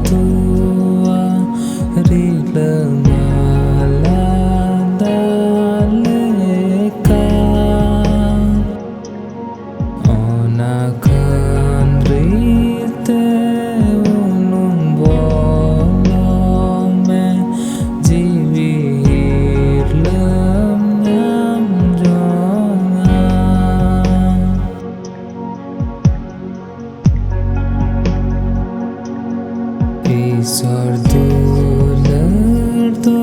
tua rilemaladalega onakan rite unung bolome jiwir lem nyam jonga Isor duler to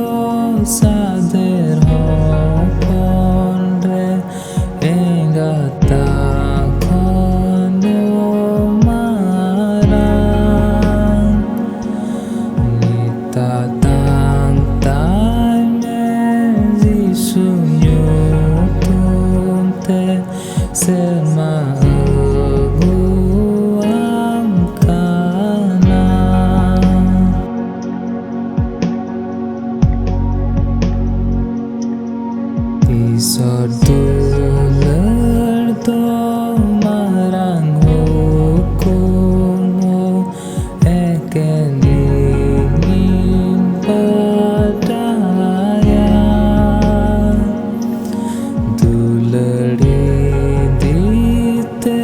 sader hopon re engata kono marang nita tang taime jisunyo tunte sema Isor duler to marang hukumu eken ingin padaya duler dite